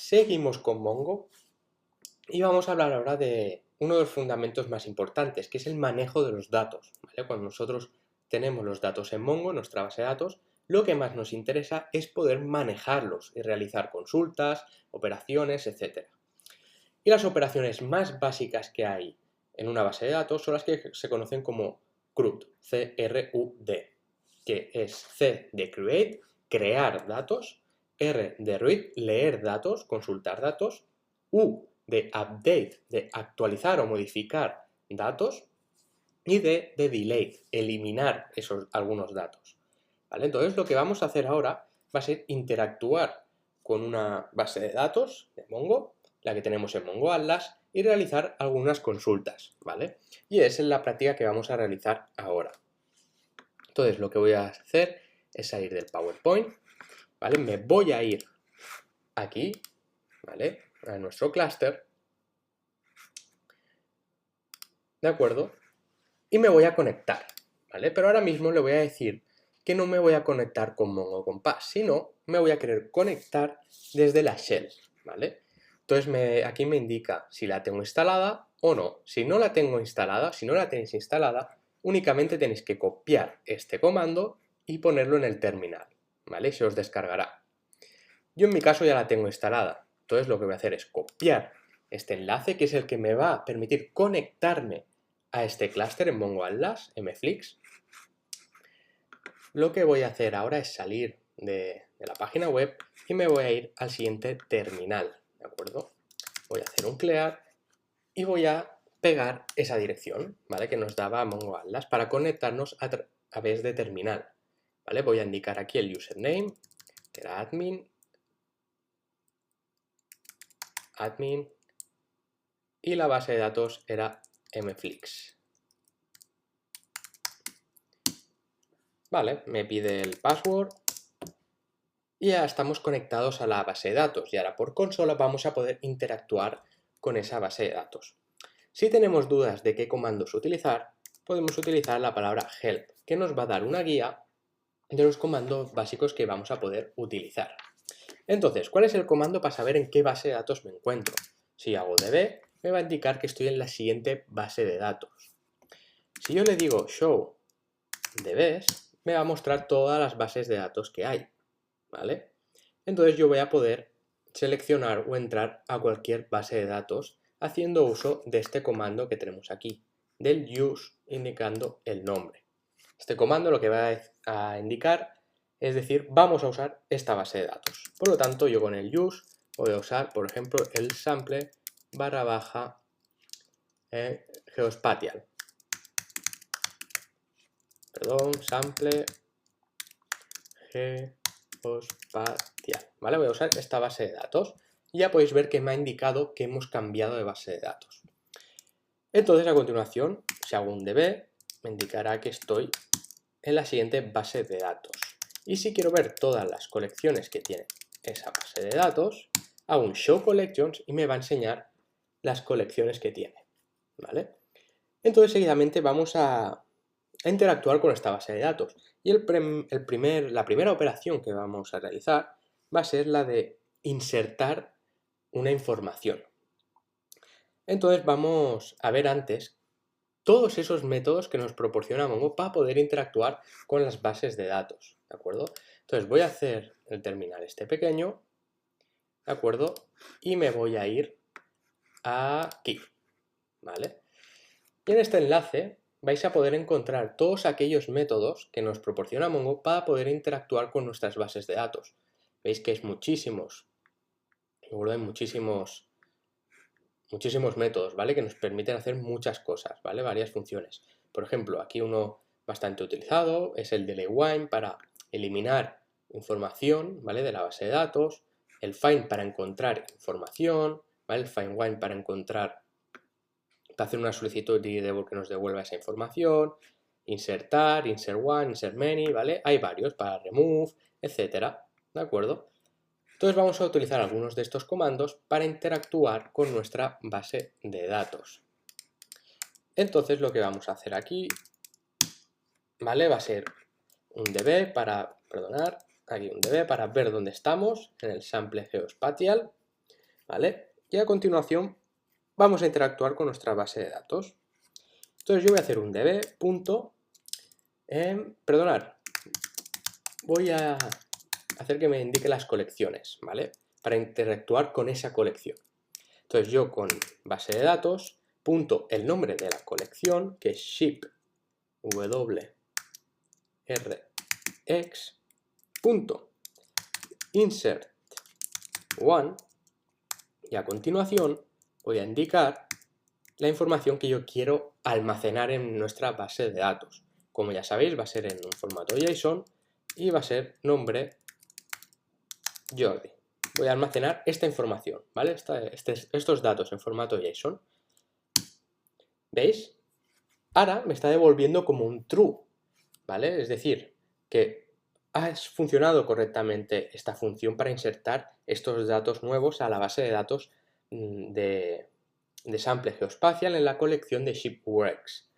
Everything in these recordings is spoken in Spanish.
Seguimos con Mongo y vamos a hablar ahora de uno de los fundamentos más importantes, que es el manejo de los datos, ¿vale? Cuando nosotros tenemos los datos en Mongo, nuestra base de datos, lo que más nos interesa es poder manejarlos y realizar consultas, operaciones, etc. Y las operaciones más básicas que hay en una base de datos son las que se conocen como CRUD, C-R-U-D, que es C de create, crear datos, R de read, leer datos, consultar datos, U de update, de actualizar o modificar datos, y D de delete, eliminar algunos datos. ¿Vale? Entonces lo que vamos a hacer ahora va a ser interactuar con una base de datos de Mongo, la que tenemos en Mongo Atlas, y realizar algunas consultas, ¿vale? Y esa es la práctica que vamos a realizar ahora. Entonces lo que voy a hacer es salir del PowerPoint, ¿vale? Me voy a ir aquí, ¿vale? A nuestro clúster, ¿de acuerdo? Y me voy a conectar, ¿vale? Pero ahora mismo le voy a decir que no me voy a conectar con MongoCompass, sino me voy a querer conectar desde la shell, ¿vale? Entonces aquí me indica si la tengo instalada o no. Si no la tengo instalada, si no la tenéis instalada, únicamente tenéis que copiar este comando y ponerlo en el terminal, ¿vale? Se os descargará. Yo en mi caso ya la tengo instalada, entonces lo que voy a hacer es copiar este enlace, que es el que me va a permitir conectarme a este clúster en Mongo Atlas, mflix. Lo que voy a hacer ahora es salir de la página web y me voy a ir al siguiente terminal, ¿de acuerdo? Voy a hacer un clear y voy a pegar esa dirección, ¿vale? Que nos daba Mongo Atlas para conectarnos a través de terminal, ¿vale? Voy a indicar aquí el username, que era admin, y la base de datos era mflix. Vale, me pide el password y ya estamos conectados a la base de datos y ahora por consola vamos a poder interactuar con esa base de datos. Si tenemos dudas de qué comandos utilizar, podemos utilizar la palabra help, que nos va a dar una guía de los comandos básicos que vamos a poder utilizar. Entonces, ¿cuál es el comando para saber en qué base de datos me encuentro? Si hago db, me va a indicar que estoy en la siguiente base de datos. Si yo le digo show dbs, me va a mostrar todas las bases de datos que hay, ¿vale? Entonces yo voy a poder seleccionar o entrar a cualquier base de datos haciendo uso de este comando que tenemos aquí, del use indicando el nombre. Este comando lo que va a indicar es decir, vamos a usar esta base de datos. Por lo tanto, yo con el use voy a usar, por ejemplo, el sample / geospatial. Perdón, sample geospatial. ¿Vale? Voy a usar esta base de datos. Y ya podéis ver que me ha indicado que hemos cambiado de base de datos. Entonces, a continuación, si hago un db, me indicará que estoy en la siguiente base de datos. Y si quiero ver todas las colecciones que tiene esa base de datos, hago un show collections y me va a enseñar las colecciones que tiene, ¿vale? Entonces, seguidamente vamos a interactuar con esta base de datos. Y la primera operación que vamos a realizar va a ser la de insertar una información. Entonces vamos a ver antes todos esos métodos que nos proporciona Mongo para poder interactuar con las bases de datos, ¿de acuerdo? Entonces voy a hacer el terminal este pequeño, ¿de acuerdo? Y me voy a ir aquí, ¿vale? Y en este enlace vais a poder encontrar todos aquellos métodos que nos proporciona Mongo para poder interactuar con nuestras bases de datos. Veis que es muchísimos métodos, ¿vale? Que nos permiten hacer muchas cosas, ¿vale? Varias funciones. Por ejemplo, aquí uno bastante utilizado es el delay while para eliminar información, ¿vale? De la base de datos, el find para encontrar información, ¿vale? El find while para hacer una solicitud y que nos devuelva esa información, insertar, insert one, insert many, ¿vale? Hay varios para remove, etcétera, ¿de acuerdo? Entonces vamos a utilizar algunos de estos comandos para interactuar con nuestra base de datos. Entonces lo que vamos a hacer aquí, ¿vale? Va a ser un db para ver dónde estamos, en el sample geospatial. ¿vale? Y a continuación vamos a interactuar con nuestra base de datos. Entonces yo voy a hacer un db. Perdonad, voy a hacer que me indique las colecciones, ¿vale? Para interactuar con esa colección. Entonces yo con base de datos, punto el nombre de la colección, que es ship wrx, punto insert one, y a continuación voy a indicar la información que yo quiero almacenar en nuestra base de datos. Como ya sabéis, va a ser en un formato JSON y va a ser nombre Jordi. Voy a almacenar esta información, ¿vale? Estos datos en formato JSON. ¿Veis? Ahora me está devolviendo como un true, ¿vale? Es decir, que ha funcionado correctamente esta función para insertar estos datos nuevos a la base de datos de sample geoespacial en la colección de ShipWorks,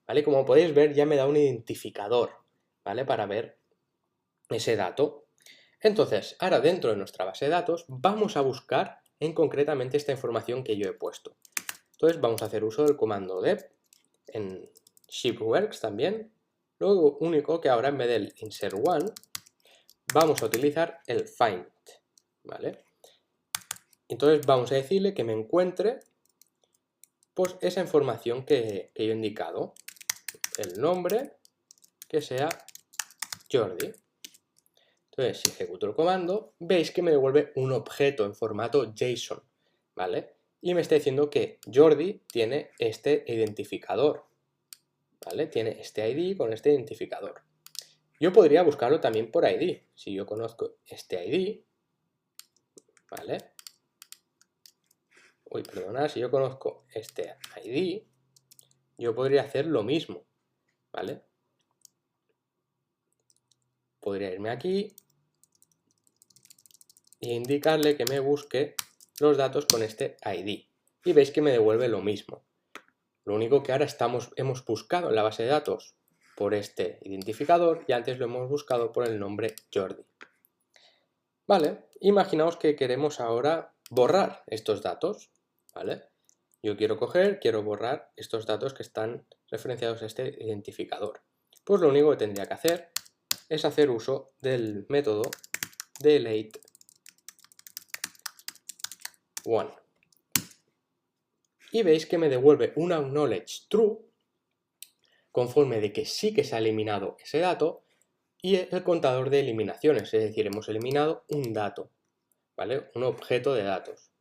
¿vale? Como podéis ver, ya me da un identificador, ¿vale? Para ver ese dato. Entonces, ahora dentro de nuestra base de datos vamos a buscar concretamente esta información que yo he puesto. Entonces vamos a hacer uso del comando dep en ShipWorks también. Lo único que ahora en vez del insert one vamos a utilizar el find, ¿vale? Entonces vamos a decirle que me encuentre pues esa información que yo he indicado, el nombre que sea Jordi. Entonces, si ejecuto el comando, veis que me devuelve un objeto en formato JSON, ¿vale? Y me está diciendo que Jordi tiene este identificador, ¿vale? Tiene este ID con este identificador. Yo podría buscarlo también por ID. Si yo conozco este ID, ¿vale? Uy, perdonad, si yo conozco este ID, yo podría hacer lo mismo, ¿vale? Podría irme aquí e indicarle que me busque los datos con este ID. Y veis que me devuelve lo mismo. Lo único que ahora hemos buscado en la base de datos por este identificador y antes lo hemos buscado por el nombre Jordi. Vale, imaginaos que queremos ahora borrar estos datos, ¿vale? Yo quiero borrar estos datos que están referenciados a este identificador. Pues lo único que tendría que hacer es hacer uso del método delete one. Y veis que me devuelve un acknowledge true conforme de que sí que se ha eliminado ese dato y el contador de eliminaciones, es decir, hemos eliminado un dato, ¿vale? Un objeto de datos.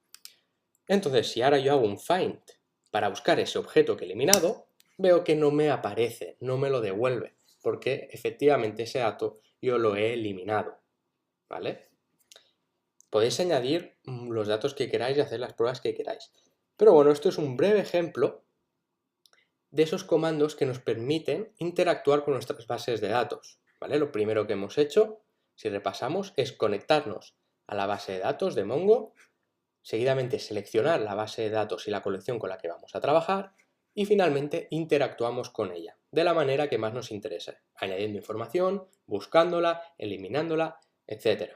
Entonces, si ahora yo hago un find para buscar ese objeto que he eliminado, veo que no me aparece, no me lo devuelve, porque efectivamente ese dato yo lo he eliminado, ¿vale? Podéis añadir los datos que queráis y hacer las pruebas que queráis. Pero bueno, esto es un breve ejemplo de esos comandos que nos permiten interactuar con nuestras bases de datos, ¿vale? Lo primero que hemos hecho, si repasamos, es conectarnos a la base de datos de Mongo, seguidamente seleccionar la base de datos y la colección con la que vamos a trabajar y finalmente interactuamos con ella, de la manera que más nos interese, añadiendo información, buscándola, eliminándola, etc.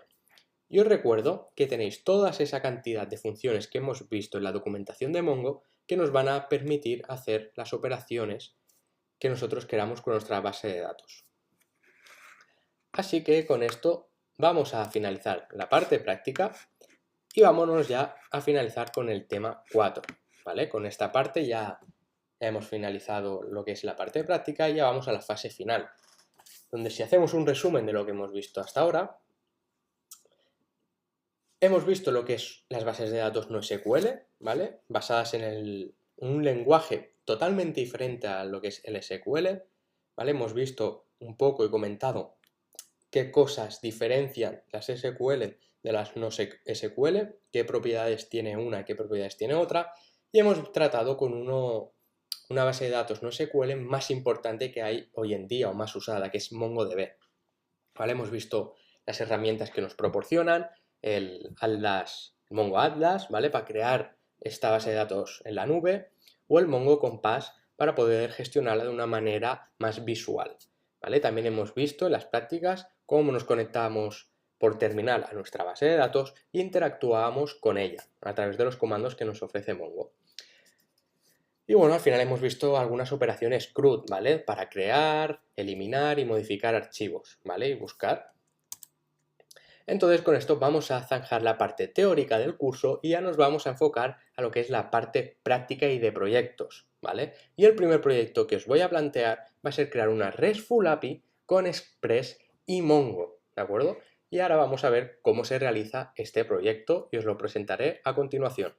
Y os recuerdo que tenéis toda esa cantidad de funciones que hemos visto en la documentación de Mongo que nos van a permitir hacer las operaciones que nosotros queramos con nuestra base de datos. Así que con esto vamos a finalizar la parte práctica y vámonos ya a finalizar con el tema 4, ¿vale? Con esta parte ya hemos finalizado lo que es la parte práctica y ya vamos a la fase final, donde si hacemos un resumen de lo que hemos visto hasta ahora, hemos visto lo que es las bases de datos no SQL, ¿vale? Basadas en un lenguaje totalmente diferente a lo que es el SQL, ¿vale? Hemos visto un poco y comentado qué cosas diferencian las SQL de las no SQL, qué propiedades tiene una y qué propiedades tiene otra, y hemos tratado con una base de datos no SQL más importante que hay hoy en día o más usada, que es MongoDB, ¿vale? Hemos visto las herramientas que nos proporcionan, el Mongo Atlas, ¿vale? Para crear esta base de datos en la nube, o el Mongo Compass para poder gestionarla de una manera más visual, ¿vale? También hemos visto en las prácticas cómo nos conectamos por terminal a nuestra base de datos e interactuábamos con ella a través de los comandos que nos ofrece Mongo. Y bueno, al final hemos visto algunas operaciones CRUD, ¿vale? Para crear, eliminar y modificar archivos, ¿vale? Y buscar. Entonces con esto vamos a zanjar la parte teórica del curso y ya nos vamos a enfocar a lo que es la parte práctica y de proyectos, ¿vale? Y el primer proyecto que os voy a plantear va a ser crear una RESTful API con Express y Mongo, ¿de acuerdo? Y ahora vamos a ver cómo se realiza este proyecto y os lo presentaré a continuación.